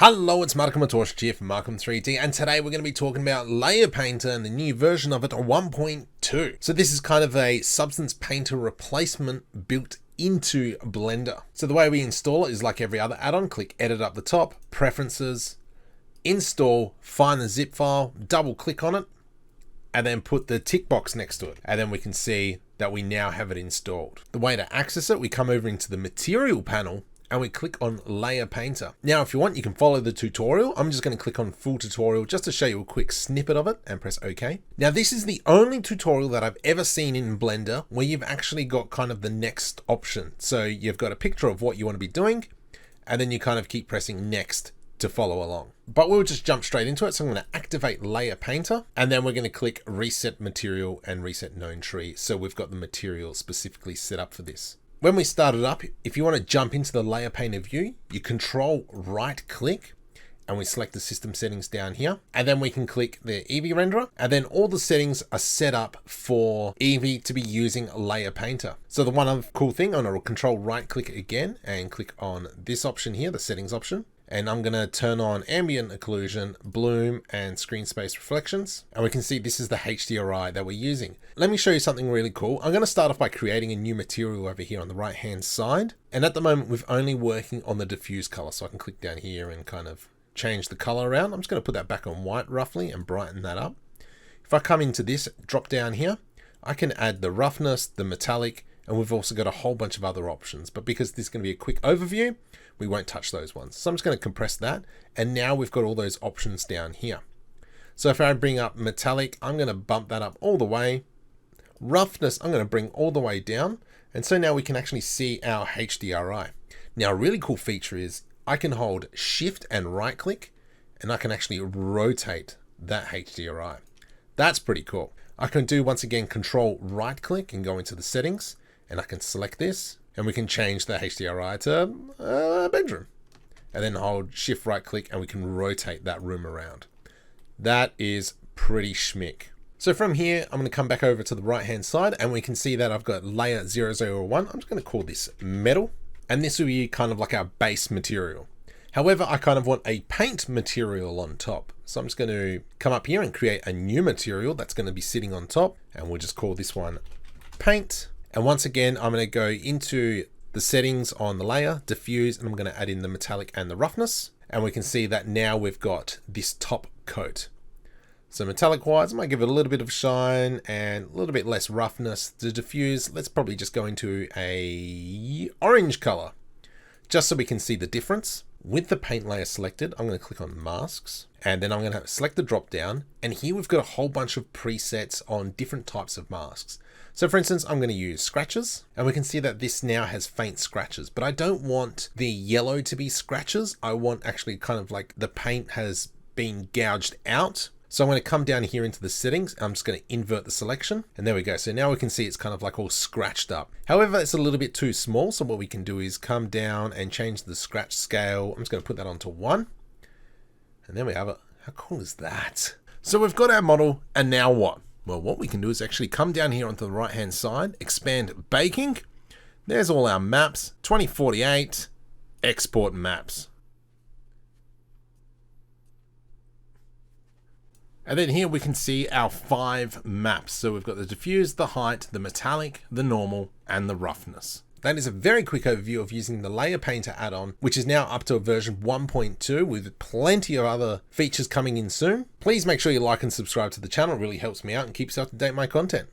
Hello, it's Markham Matorsh here from Markham 3D, and today we're going to be talking about Layer Painter and the new version of it, 1.2. So this is kind of a Substance Painter replacement built into Blender. So the way we install it is like every other add-on. Click Edit up the top, Preferences, Install, find the zip file, double click on it, and then put the tick box next to it. And then we can see that we now have it installed. The way to access it, we come over into the Material panel, and we click on Layer Painter. Now, if you want, you can follow the tutorial. I'm just going to click on Full Tutorial just to show you a quick snippet of it and press OK. Now, this is the only tutorial that I've ever seen in Blender where you've actually got kind of the next option. So you've got a picture of what you want to be doing, and then you kind of keep pressing Next to follow along. But we'll just jump straight into it. So I'm going to activate Layer Painter, and then we're going to click Reset Material and Reset Known Tree. So we've got the material specifically set up for this. When we start it up, if you want to jump into the Layer Painter view, you control right click and we select the system settings down here. And then we can click the EEVEE renderer, and then all the settings are set up for EEVEE to be using Layer Painter. So the one other cool thing, I'm going to control right click again and click on this option here, the settings option. And I'm going to turn on ambient occlusion, bloom, and screen space reflections. And we can see this is the HDRI that we're using. Let me show you something really cool. I'm going to start off by creating a new material over here on the right hand side. And at the moment, we're only working on the diffuse color. So I can click down here and kind of change the color around. I'm just going to put that back on white roughly and brighten that up. If I come into this drop down here, I can add the roughness, the metallic, and we've also got a whole bunch of other options. But because this is going to be a quick overview, we won't touch those ones. So I'm just going to compress that. And now we've got all those options down here. So if I bring up metallic, I'm going to bump that up all the way. Roughness, I'm going to bring all the way down. And so now we can actually see our HDRI. Now, a really cool feature is I can hold Shift and right click, and I can actually rotate that HDRI. That's pretty cool. I can do, once again, Control right click and go into the settings, and I can select this. And we can change the HDRI to a bedroom. And then hold Shift right click and we can rotate that room around. That is pretty schmick. So from here, I'm going to come back over to the right hand side and we can see that I've got layer 001. I'm just going to call this metal. And this will be kind of like our base material. However, I kind of want a paint material on top. So I'm just going to come up here and create a new material that's going to be sitting on top. And we'll just call this one paint. And once again, I'm going to go into the settings on the layer, diffuse, and I'm going to add in the metallic and the roughness. And we can see that now we've got this top coat. So metallic wise, I might give it a little bit of shine and a little bit less roughness. To diffuse, let's probably just go into a orange color, just so we can see the difference. With the paint layer selected, I'm going to click on masks, and then I'm going to select the drop down. And here we've got a whole bunch of presets on different types of masks. So for instance, I'm going to use scratches, and we can see that this now has faint scratches, but I don't want the yellow to be scratches. I want actually kind of like the paint has been gouged out. So I'm going to come down here into the settings. I'm just going to invert the selection, and there we go. So now we can see it's kind of like all scratched up. However, it's a little bit too small. So what we can do is come down and change the scratch scale. I'm just going to put that onto 1. And there we have it. How cool is that? So we've got our model, and now what? Well, what we can do is actually come down here onto the right hand side, expand baking. There's all our maps, 2048, export maps. And then here we can see our 5 maps. So we've got the diffuse, the height, the metallic, the normal, and the roughness. That is a very quick overview of using the Layer Painter add-on, which is now up to a version 1.2 with plenty of other features coming in soon. Please make sure you like and subscribe to the channel. It really helps me out and keeps up to date with my content.